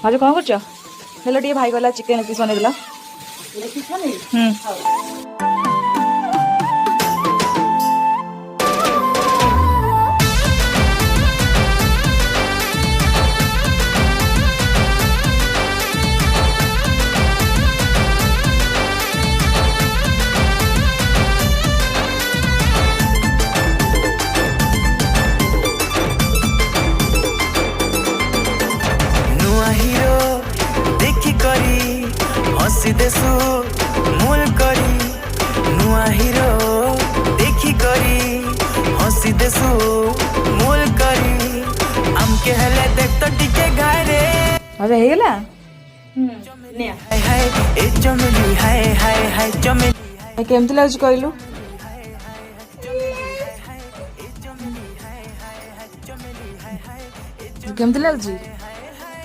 भाज कौन कर हेलो टे भाई गला चिकेन लेग पिस बनेदेला हसी देसु मूल करी नुआ हीरो देखी करी हसी देसु मूल करी हमके हले देख तो टिके घारे भाजा हे गेला हाय हाय ए चमेली हाय हाय हाय चमेली केमती लागुच कहलु केमती लागुच